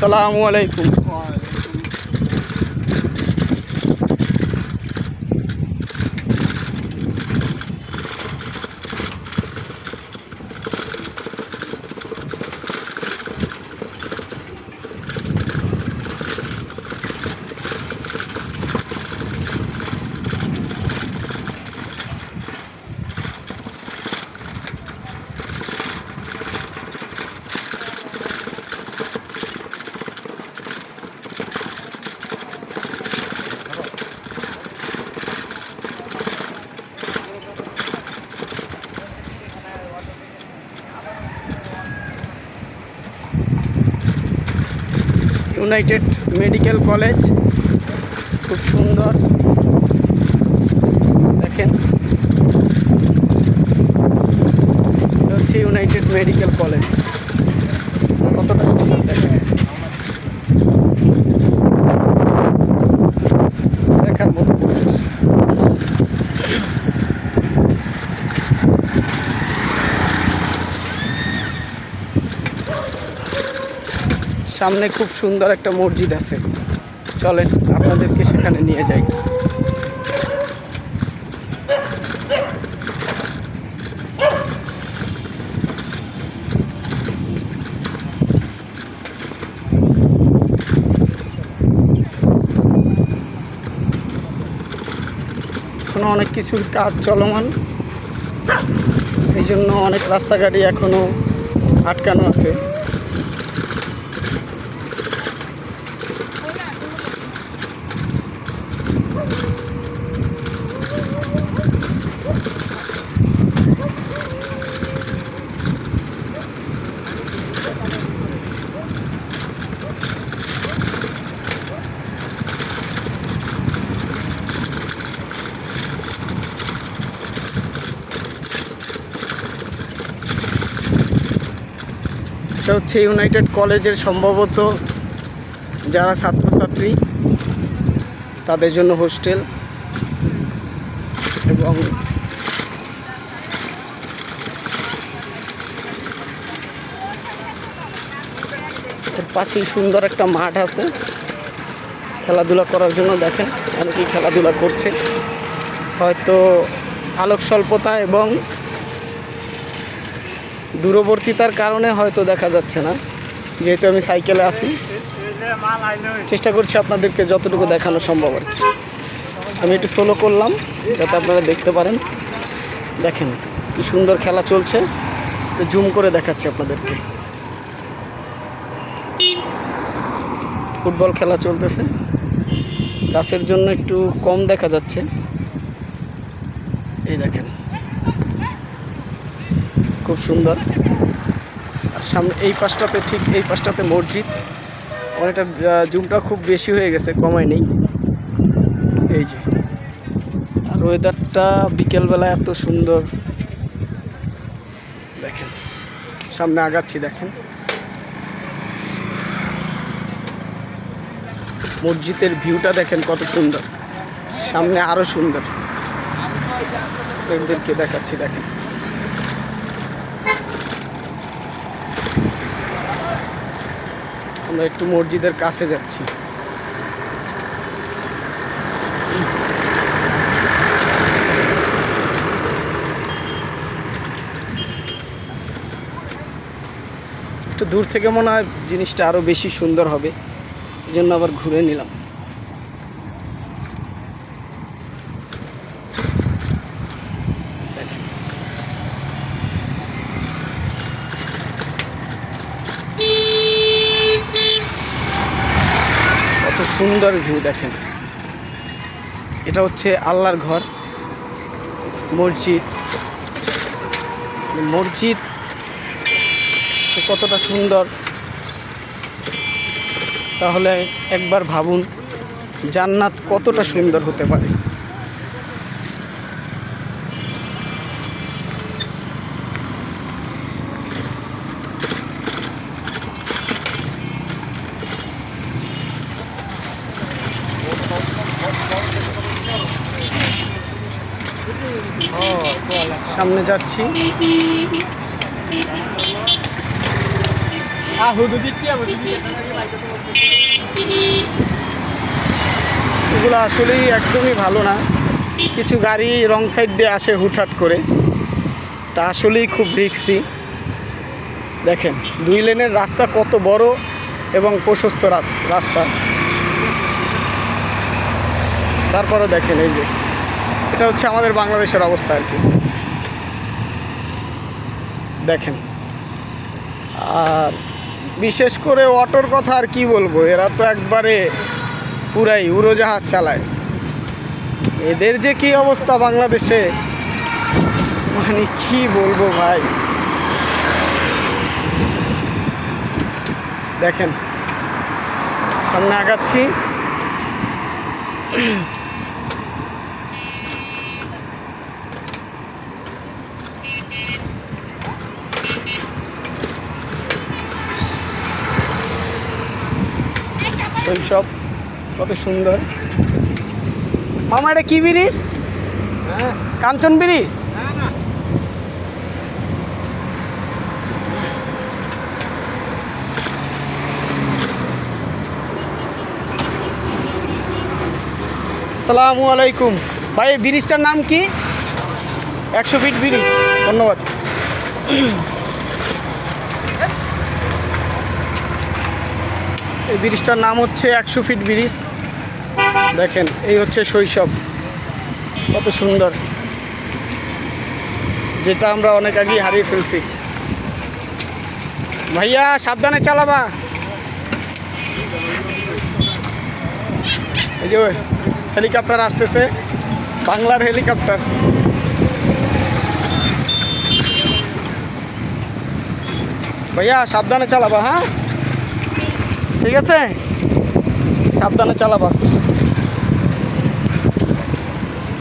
আসসালামু আলাইকুম। United medical college খুব সুন্দর দেখেন, এটা হচ্ছে ইউনাইটেড মেডিকেল কলেজ। কতটা সুন্দর দেখেন, দেখার মতো পরিবেশ। সামনে খুব সুন্দর একটা মসজিদ আছে, চলেন আপনাদেরকে সেখানে নিয়ে যাই। এখনো অনেক কিছুর কাজ চলমান, এই জন্য অনেক রাস্তাঘাটই এখনো আটকানো আছে। এটা হচ্ছে ইউনাইটেড কলেজের সম্ভবত যারা ছাত্রছাত্রী তাদের জন্য হোস্টেল, এবং এর পাশেই সুন্দর একটা মাঠ আছে খেলাধুলা করার জন্য। দেখেন অনেকেই খেলাধুলা করছে, হয়তো আলোক স্বল্পতা এবং দূরবর্তীতার কারণে হয়তো দেখা যাচ্ছে না, যেহেতু আমি সাইকেলে আসি। চেষ্টা করছি আপনাদেরকে যতটুকু দেখানো সম্ভব আর কি। আমি একটু সোলো করলাম যাতে আপনারা দেখতে পারেন। দেখেন কি সুন্দর খেলা চলছে, তো জুম করে দেখাচ্ছি আপনাদেরকে। ফুটবল খেলা চলতেছে, গাছের জন্য একটু কম দেখা যাচ্ছে। এই দেখেন খুব সুন্দর। আর সামনে এই পাশটাতে, ঠিক এই পাশটাতে মসজিদ। অনেকটা জুমটা খুব বেশি হয়ে গেছে, কমায় নেই। এই যে, আর ওয়েদারটা বিকেলবেলা এত সুন্দর দেখেন। সামনে আগাচ্ছি, দেখেন মসজিদের ভিউটা দেখেন কত সুন্দর, সামনে আরো সুন্দর। আপনাদেরকে দেখাচ্ছি, দেখেন আমরা একটু মসজিদের কাছে যাচ্ছি। একটু দূর থেকে মনে হয় জিনিসটা আরো বেশি সুন্দর হবে, এই জন্য আবার ঘুরে নিলাম। কত সুন্দর ভিউ দেখেন। এটা হচ্ছে আল্লাহর ঘর, মসজিদ। মসজিদ কতটা সুন্দর, তাহলে একবার ভাবুন জান্নাত কতটা সুন্দর হতে পারে। সামনে যাচ্ছি, এগুলো আসলেই একদমই ভালো না। কিছু গাড়ি রং সাইড দিয়ে আসে হুটহাট করে, তা আসলেই খুব রিস্কি। দেখেন 2 লেনের রাস্তা কত বড় এবং প্রশস্ত রাস্তা, তারপরে দেখেন এই যে এটা হচ্ছে আমাদের বাংলাদেশের অবস্থা আর কি। দেখেন, আর বিশেষ করে অটোর কথা আর কি বলবো, এরা তো একবারে পুরাই উড়োজাহাজ চালায়। এদের যে কি অবস্থা বাংলাদেশে, মানে কি বলবো ভাই। দেখেন সামনে আগাচ্ছি, সব কত সুন্দর। মামা এটা কি ব্রিজ? কাঞ্চন ব্রিজ? আসসালামু আলাইকুম ভাই, এই ব্রিজটার নাম কি? 100 ফিট ব্রিজ, ধন্যবাদ। এই ব্রিজটার নাম হচ্ছে 100 ফিট ব্রিজ। দেখেন এই হচ্ছে শৈশব, কত সুন্দর, যেটা আমরা অনেক আগেই হারিয়ে ফেলছি। ভাইয়া সাবধানে চালাবা। এই যে হেলিকপ্টার আসতেছে, বাংলার হেলিকপ্টার। ভাইয়া সাবধানে চালাবা, হ্যাঁ ঠিক আছে, সাবধানে চালাবা।